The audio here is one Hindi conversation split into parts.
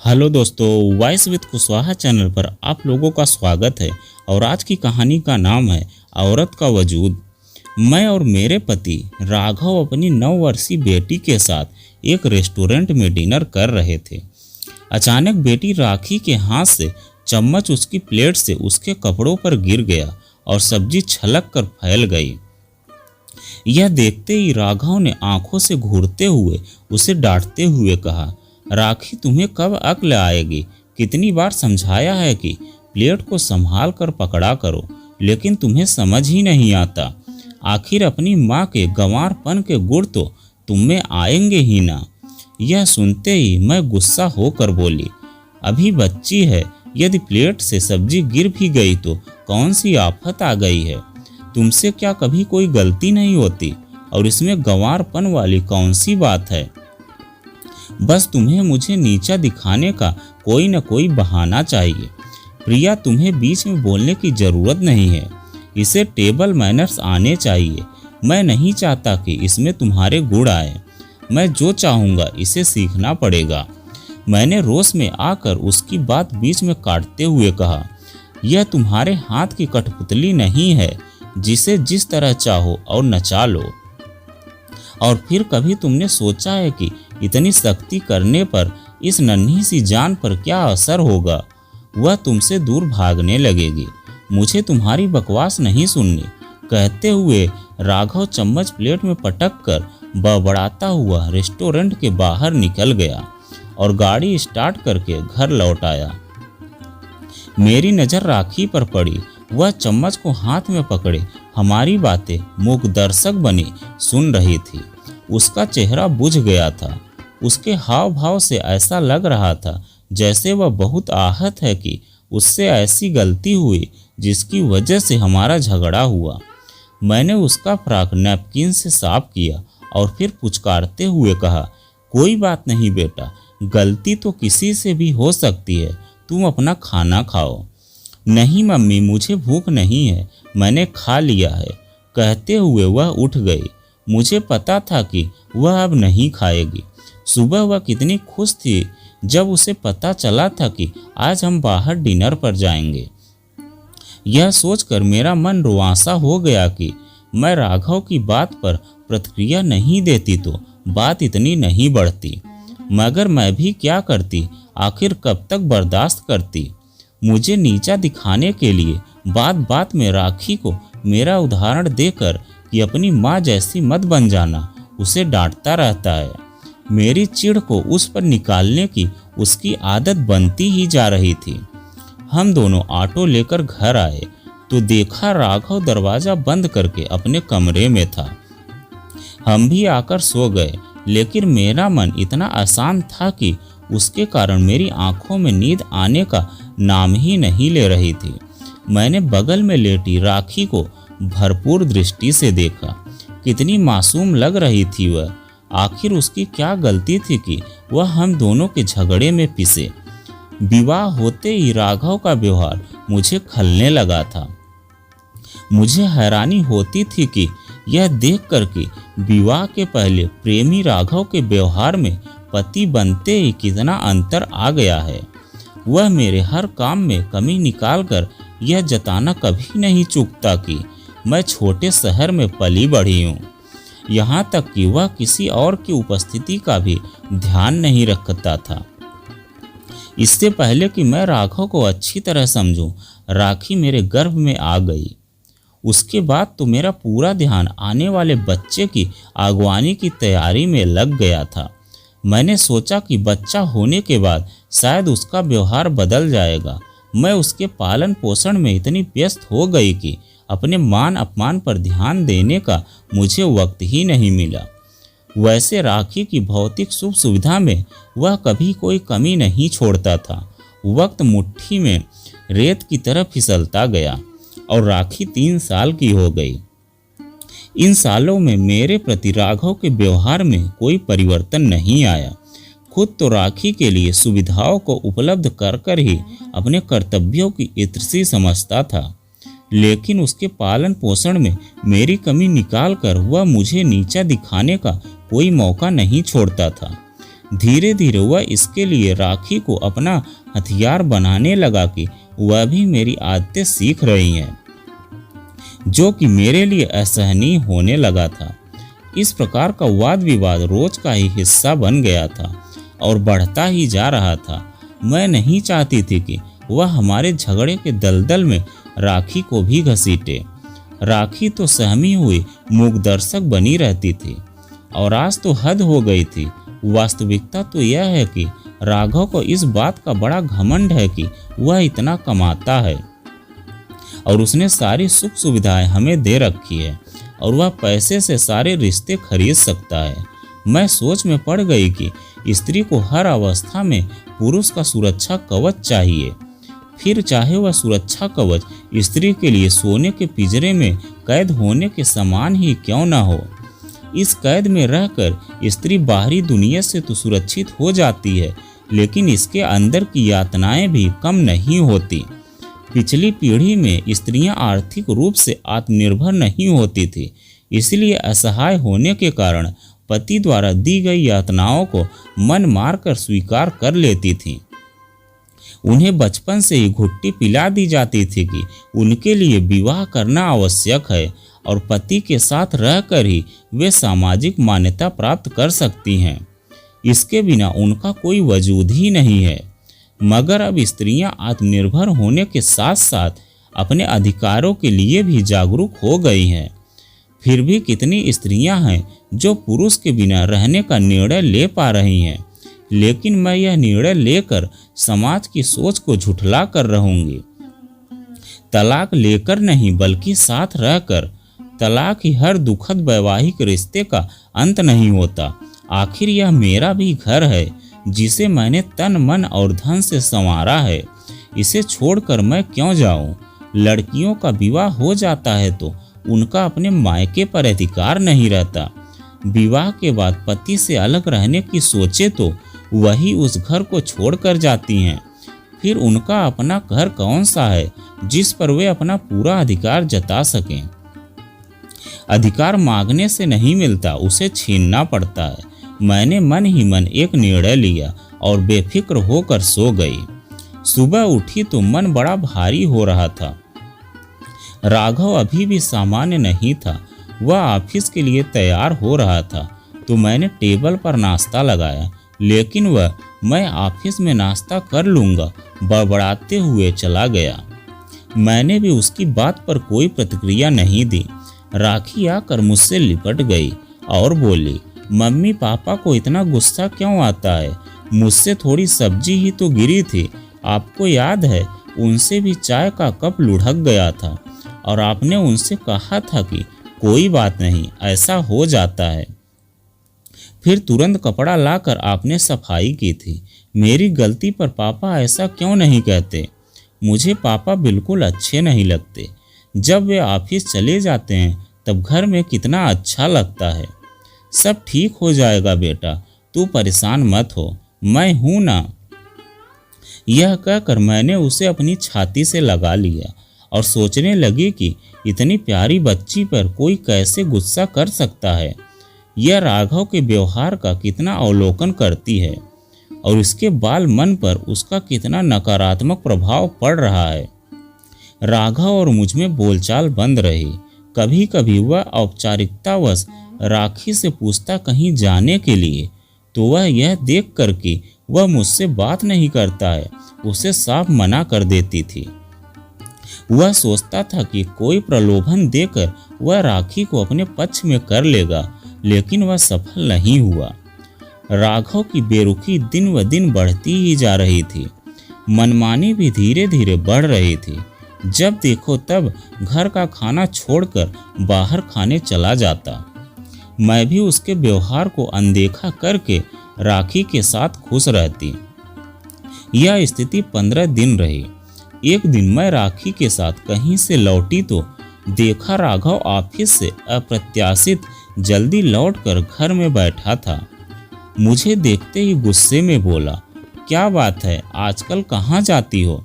हेलो दोस्तों, वॉइस विद कुशवाहा चैनल पर आप लोगों का स्वागत है। और आज की कहानी का नाम है औरत का वजूद। मैं और मेरे पति राघव अपनी 9 वर्षीय बेटी के साथ एक रेस्टोरेंट में डिनर कर रहे थे। अचानक बेटी राखी के हाथ से चम्मच उसकी प्लेट से उसके कपड़ों पर गिर गया और सब्जी छलक कर फैल गई। यह देखते ही राघव ने आंखों से घूरते हुए उसे डांटते हुए कहा, राखी तुम्हें कब अक्ल आएगी? कितनी बार समझाया है कि प्लेट को संभाल कर पकड़ा करो, लेकिन तुम्हें समझ ही नहीं आता। आखिर अपनी माँ के गंवारपन के गुण तो तुम में आएंगे ही ना। यह सुनते ही मैं गुस्सा होकर बोली, अभी बच्ची है, यदि प्लेट से सब्जी गिर भी गई तो कौन सी आफत आ गई है? तुमसे क्या कभी कोई गलती नहीं होती? और इसमें गंवारपन वाली कौन सी बात है? बस तुम्हें मुझे नीचा दिखाने का कोई न कोई बहाना चाहिए। प्रिया, तुम्हें बीच में बोलने की जरूरत नहीं है। इसे टेबल मैनर्स आने चाहिए। मैं नहीं चाहता कि इसमें तुम्हारे गुण आए। मैं जो चाहूँगा इसे सीखना पड़ेगा। मैंने रोष में आकर उसकी बात बीच में काटते हुए कहा, यह तुम्हारे हाथ की कठपुतली नहीं है जिसे जिस तरह चाहो और नचा लो। और फिर कभी तुमने सोचा है कि इतनी सख्ती करने पर इस नन्ही सी जान पर क्या असर होगा? वह तुमसे दूर भागने लगेगी। मुझे तुम्हारी बकवास नहीं सुननी। कहते हुए राघव चम्मच प्लेट में पटक कर बड़बड़ाता हुआ रेस्टोरेंट के बाहर निकल गया और गाड़ी स्टार्ट करके घर लौट आया। मेरी नज़र राखी पर पड़ी। वह चम्मच को हाथ में पकड़े हमारी बातें मूक दर्शक बनी सुन रही थी। उसका चेहरा बुझ गया था। उसके हाव भाव से ऐसा लग रहा था जैसे वह बहुत आहत है कि उससे ऐसी गलती हुई जिसकी वजह से हमारा झगड़ा हुआ। मैंने उसका फ्रॉक नैपकिन से साफ किया और फिर पुचकारते हुए कहा, कोई बात नहीं बेटा, गलती तो किसी से भी हो सकती है। तुम अपना खाना खाओ। नहीं मम्मी, मुझे भूख नहीं है, मैंने खा लिया है। कहते हुए वह उठ गई। मुझे पता था कि वह अब नहीं खाएगी। सुबह वह कितनी खुश थी जब उसे पता चला था कि आज हम बाहर डिनर पर जाएंगे। यह सोचकर मेरा मन रुआंसा हो गया कि मैं राघव की बात पर प्रतिक्रिया नहीं देती तो बात इतनी नहीं बढ़ती। मगर मैं भी क्या करती? आखिर कब तक बर्दाश्त करती? मुझे नीचा दिखाने के लिए बात बात में राखी को मेरा उदाहरण देकर कि अपनी माँ जैसी मत बन जाना, उसे डांटता रहता है। मेरी चिढ़ को उस पर निकालने की उसकी आदत बनती ही जा रही थी। हम दोनों ऑटो लेकर घर आए तो देखा राघव दरवाज़ा बंद करके अपने कमरे में था। हम भी आकर सो गए, लेकिन मेरा मन इतना अशांत था कि उसके कारण मेरी आंखों में नींद आने का नाम ही नहीं ले रही थी। मैंने बगल में लेटी राखी को भरपूर दृष्टि से देखा। कितनी मासूम लग रही थी वह। आखिर उसकी क्या गलती थी कि वह हम दोनों के झगड़े में पिसे? विवाह होते ही राघव का व्यवहार मुझे खलने लगा था। मुझे हैरानी होती थी कि यह देखकर कि विवाह के पहले प्रेमी राघव के व्यवहार में पति बनते ही कितना अंतर आ गया है। वह मेरे हर काम में कमी निकालकर यह जताना कभी नहीं चूकता कि मैं छोटे शहर में पली बढ़ी हूँ। यहाँ तक कि वह किसी और की उपस्थिति का भी ध्यान नहीं रखता था। इससे पहले कि मैं राघव को अच्छी तरह समझूं, राखी मेरे गर्भ में आ गई। उसके बाद तो मेरा पूरा ध्यान आने वाले बच्चे की अगवानी की तैयारी में लग गया था। मैंने सोचा कि बच्चा होने के बाद शायद उसका व्यवहार बदल जाएगा। मैं उसके पालन पोषण में इतनी व्यस्त हो गई कि अपने मान अपमान पर ध्यान देने का मुझे वक्त ही नहीं मिला। वैसे राखी की भौतिक सुख सुविधा में वह कभी कोई कमी नहीं छोड़ता था। वक्त मुट्ठी में रेत की तरह फिसलता गया और राखी 3 साल की हो गई। इन सालों में मेरे प्रति राघव के व्यवहार में कोई परिवर्तन नहीं आया। खुद तो राखी के लिए सुविधाओं को उपलब्ध कर कर ही अपने कर्तव्यों की इतरसी समझता था, लेकिन उसके पालन पोषण में मेरी कमी निकालकर वह मुझे नीचा दिखाने का कोई मौका नहीं छोड़ता था। धीरे धीरे वह इसके लिए राखी को अपना हथियार बनाने लगा कि वह भी मेरी आदतें सीख रही हैं, जो कि मेरे लिए असहनीय होने लगा था। इस प्रकार का वाद विवाद रोज का ही हिस्सा बन गया था और बढ़ता ही जा रहा था। मैं नहीं चाहती थी कि वह हमारे झगड़े के दलदल में राखी को भी घसीटे। राखी तो सहमी हुई मूकदर्शक बनी रहती थी और आज तो हद हो गई थी। वास्तविकता तो यह है कि राघव को इस बात का बड़ा घमंड है कि वह इतना कमाता है और उसने सारी सुख सुविधाएं हमें दे रखी है और वह पैसे से सारे रिश्ते खरीद सकता है। मैं सोच में पड़ गई कि स्त्री को हर अवस्था में पुरुष का सुरक्षा कवच चाहिए, फिर चाहे वह सुरक्षा कवच स्त्री के लिए सोने के पिंजरे में कैद होने के समान ही क्यों न हो। इस कैद में रहकर स्त्री बाहरी दुनिया से तो सुरक्षित हो जाती है, लेकिन इसके अंदर की यातनाएं भी कम नहीं होती। पिछली पीढ़ी में स्त्रियां आर्थिक रूप से आत्मनिर्भर नहीं होती थी, इसलिए असहाय होने के कारण पति द्वारा दी गई यातनाओं को मन मारकर स्वीकार कर लेती थीं। उन्हें बचपन से ही घुट्टी पिला दी जाती थी कि उनके लिए विवाह करना आवश्यक है और पति के साथ रहकर ही वे सामाजिक मान्यता प्राप्त कर सकती हैं। इसके बिना उनका कोई वजूद ही नहीं है। मगर अब स्त्रियां आत्मनिर्भर होने के साथ साथ अपने अधिकारों के लिए भी जागरूक हो गई हैं। फिर भी कितनी स्त्रियां हैं जो पुरुष के बिना रहने का निर्णय ले पा रही हैं, लेकिन मैं यह निर्णय लेकर समाज की सोच को झुठला कर रहूंगी। तलाक लेकर नहीं बल्कि साथ रहकर। तलाक ही हर दुखद वैवाहिक रिश्ते का अंत नहीं होता। आखिर यह मेरा भी घर है जिसे मैंने तन मन और धन से संवारा है। इसे छोड़कर मैं क्यों जाऊं? लड़कियों का विवाह हो जाता है तो उनका अपने मायके पर अधिकार नहीं रहता। विवाह के बाद पति से अलग रहने की सोचे तो वही उस घर को छोड़कर जाती हैं। फिर उनका अपना घर कौन सा है जिस पर वे अपना पूरा अधिकार जता सकें? अधिकार मांगने से नहीं मिलता, उसे छीनना पड़ता है। मैंने मन ही मन एक निर्णय लिया और बेफिक्र होकर सो गई। सुबह उठी तो मन बड़ा भारी हो रहा था। राघव अभी भी सामान्य नहीं था। वह ऑफिस के लिए तैयार हो रहा था तो मैंने टेबल पर नाश्ता लगाया, लेकिन वह मैं ऑफिस में नाश्ता कर लूँगा बड़बड़ाते हुए चला गया। मैंने भी उसकी बात पर कोई प्रतिक्रिया नहीं दी। राखी आकर मुझसे लिपट गई और बोली, मम्मी पापा को इतना गुस्सा क्यों आता है? मुझसे थोड़ी सब्जी ही तो गिरी थी, आपको याद है? उनसे भी चाय का कप लुढ़क गया था और आपने उनसे कहा था कि कोई बात नहीं, ऐसा हो जाता है। फिर तुरंत कपड़ा लाकर आपने सफाई की थी। मेरी गलती पर पापा ऐसा क्यों नहीं कहते? मुझे पापा बिल्कुल अच्छे नहीं लगते। जब वे ऑफिस चले जाते हैं तब घर में कितना अच्छा लगता है। सब ठीक हो जाएगा बेटा, तू परेशान मत हो, मैं हूं ना। यह कहकर मैंने उसे अपनी छाती से लगा लिया और सोचने लगी कि इतनी प्यारी बच्ची पर कोई कैसे गुस्सा कर सकता है। यह राघव के व्यवहार का कितना अवलोकन करती है और इसके बाल मन पर उसका कितना नकारात्मक प्रभाव पड़ रहा है। राघव और मुझ में बोलचाल बंद रही। कभी कभी वह औपचारिकतावश राखी से पूछता कहीं जाने के लिए, तो वह यह देख कर कि वह मुझसे बात नहीं करता है उसे साफ मना कर देती थी। वह सोचता था कि कोई प्रलोभन देकर वह राखी को अपने पक्ष में कर लेगा, लेकिन वह सफल नहीं हुआ। राघव की बेरुखी दिन व दिन बढ़ती ही जा रही थी। मनमानी भी धीरे धीरे बढ़ रही थी। जब देखो तब घर का खाना छोड़कर बाहर खाने चला जाता। मैं भी उसके व्यवहार को अनदेखा करके राखी के साथ खुश रहती। यह स्थिति 15 दिन रही। एक दिन मैं राखी के साथ कहीं से लौटी तो देखा राघव ऑफिस से अप्रत्याशित जल्दी लौटकर घर में बैठा था। मुझे देखते ही गुस्से में बोला, क्या बात है, आजकल कहाँ जाती हो?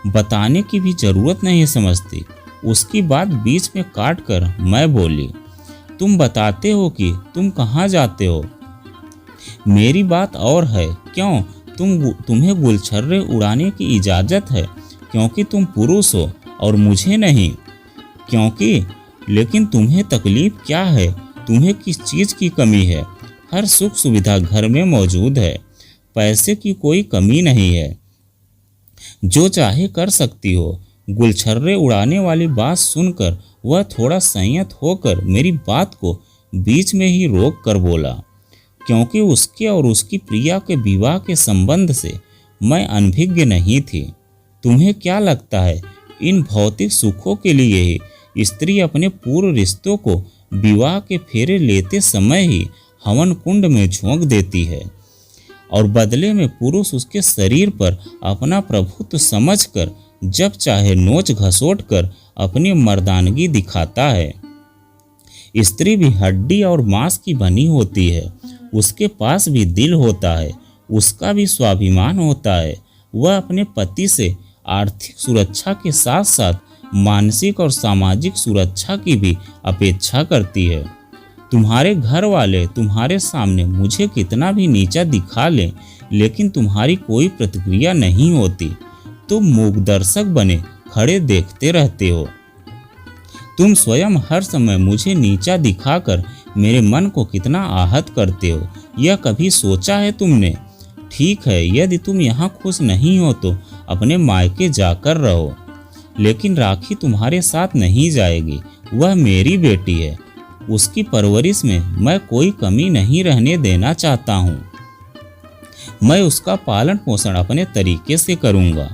बताने की भी जरूरत नहीं समझती। उसकी बात बीच में काट कर मैं बोली, तुम बताते हो कि तुम कहाँ जाते हो? मेरी बात और है, क्यों तुम्हें गुलछर्रे उड़ाने की इजाज़त है क्योंकि तुम पुरुष हो और मुझे नहीं? क्योंकि लेकिन तुम्हें तकलीफ क्या है? तुम्हें किस चीज़ की कमी है? हर सुख सुविधा घर में मौजूद है, पैसे की कोई कमी नहीं है, जो चाहे कर सकती हो। गुलछर्रे उड़ाने वाली बात सुनकर वह थोड़ा संयत होकर मेरी बात को बीच में ही रोक कर बोला, क्योंकि उसके और उसकी प्रिया के विवाह के संबंध से मैं अनभिज्ञ नहीं थी। तुम्हें क्या लगता है इन भौतिक सुखों के लिए ही स्त्री अपने पूर्व रिश्तों को विवाह के फेरे लेते समय ही हवन कुंड में झोंक देती है और बदले में पुरुष उसके शरीर पर अपना प्रभुत्व समझकर जब चाहे नोच घसोट कर अपनी मर्दानगी दिखाता है? स्त्री भी हड्डी और मांस की बनी होती है, उसके पास भी दिल होता है, उसका भी स्वाभिमान होता है। वह अपने पति से आर्थिक सुरक्षा के साथ साथ मानसिक और सामाजिक सुरक्षा की भी अपेक्षा करती है। तुम्हारे घर वाले तुम्हारे सामने मुझे कितना भी नीचा दिखा लें, लेकिन तुम्हारी कोई प्रतिक्रिया नहीं होती। तुम मूक दर्शक बने खड़े देखते रहते हो। तुम स्वयं हर समय मुझे नीचा दिखाकर मेरे मन को कितना आहत करते हो, यह कभी सोचा है तुमने? ठीक है, यदि तुम यहाँ खुश नहीं हो तो अपने मायके जाकर रहो, लेकिन राखी तुम्हारे साथ नहीं जाएगी। वह मेरी बेटी है, उसकी परवरिश में मैं कोई कमी नहीं रहने देना चाहता हूँ। मैं उसका पालन पोषण अपने तरीके से करूँगा।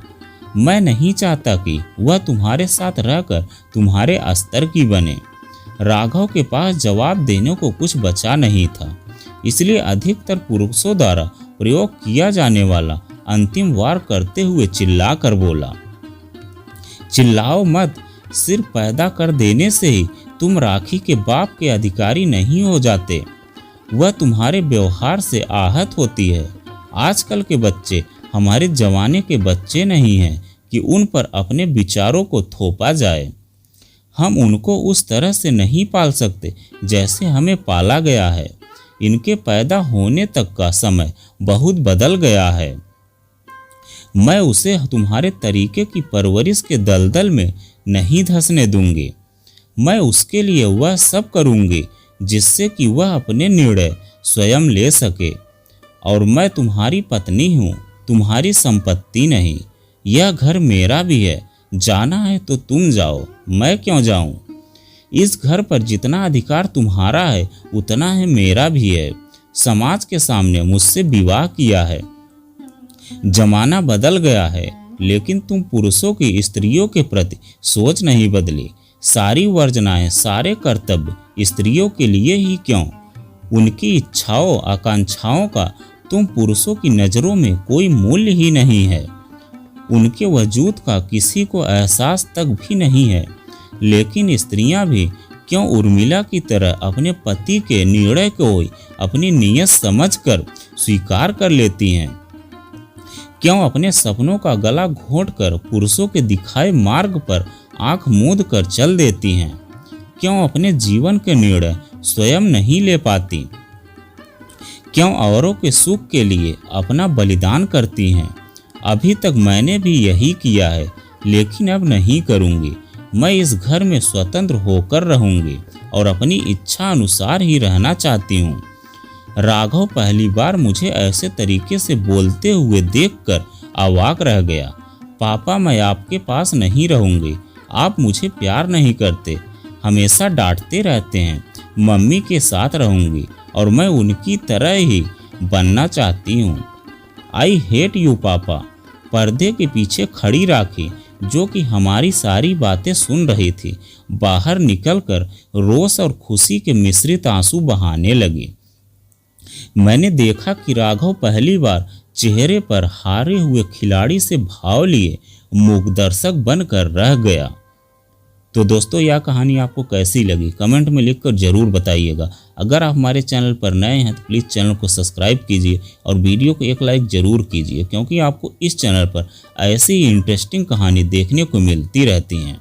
मैं नहीं चाहता कि वह तुम्हारे साथ रहकर तुम्हारे स्तर की बने। राघव के पास जवाब देने को कुछ बचा नहीं था, इसलिए अधिकतर पुरुषों द्वारा प्रयोग किया जाने वाला अंतिम वार करते हुए चिल्ला कर बोला, चिल्लाओ मत, सिर्फ पैदा कर देने से ही तुम राखी के बाप के अधिकारी नहीं हो जाते। वह तुम्हारे व्यवहार से आहत होती है। आजकल के बच्चे हमारे जमाने के बच्चे नहीं हैं कि उन पर अपने विचारों को थोपा जाए। हम उनको उस तरह से नहीं पाल सकते जैसे हमें पाला गया है। इनके पैदा होने तक का समय बहुत बदल गया है। मैं उसे तुम्हारे तरीके की परवरिश के दलदल में नहीं धंसने दूंगी। मैं उसके लिए वह सब करूंगी जिससे कि वह अपने निर्णय स्वयं ले सके। और मैं तुम्हारी पत्नी हूँ, तुम्हारी संपत्ति नहीं। यह घर मेरा भी है, जाना है तो तुम जाओ, मैं क्यों जाऊं? इस घर पर जितना अधिकार तुम्हारा है उतना है मेरा भी है। समाज के सामने मुझसे विवाह किया है। जमाना बदल गया है, लेकिन तुम पुरुषों की स्त्रियों के प्रति सोच नहीं बदली। सारी वर्जनाएं, सारे कर्तव्य स्त्रियों के लिए ही क्यों? उनकी इच्छाओं आकांक्षाओं का तुम पुरुषों की नज़रों में कोई मूल्य ही नहीं है। उनके वजूद का किसी को एहसास तक भी नहीं है। लेकिन स्त्रियां भी क्यों उर्मिला की तरह अपने पति के निर्णय को अपनी नीयत समझकर स्वीकार कर लेती हैं? क्यों अपने सपनों का गला घोंटकर पुरुषों के दिखाए मार्ग पर आंख मूंद कर चल देती हैं? क्यों अपने जीवन के निर्णय स्वयं नहीं ले पाती? क्यों औरों के सुख के लिए अपना बलिदान करती हैं? अभी तक मैंने भी यही किया है, लेकिन अब नहीं करूँगी। मैं इस घर में स्वतंत्र होकर रहूँगी और अपनी इच्छा अनुसार ही रहना चाहती हूँ। राघव पहली बार मुझे ऐसे तरीके से बोलते हुए देखकर अवाक रह गया। पापा, मैं आपके पास नहीं रहूँगी। आप मुझे प्यार नहीं करते, हमेशा डांटते रहते हैं। मम्मी के साथ रहूँगी और मैं उनकी तरह ही बनना चाहती हूँ। आई हेट यू पापा। पर्दे के पीछे खड़ी राखी, जो कि हमारी सारी बातें सुन रही थी, बाहर निकलकर रोष और खुशी के मिश्रित आंसू बहाने लगी। मैंने देखा कि राघव पहली बार चेहरे पर हारे हुए खिलाड़ी से भाव लिए मूक दर्शक बनकर रह गया। तो दोस्तों, यह कहानी आपको कैसी लगी कमेंट में लिखकर जरूर बताइएगा। अगर आप हमारे चैनल पर नए हैं तो प्लीज़ चैनल को सब्सक्राइब कीजिए और वीडियो को एक लाइक जरूर कीजिए, क्योंकि आपको इस चैनल पर ऐसी ही इंटरेस्टिंग कहानी देखने को मिलती रहती हैं।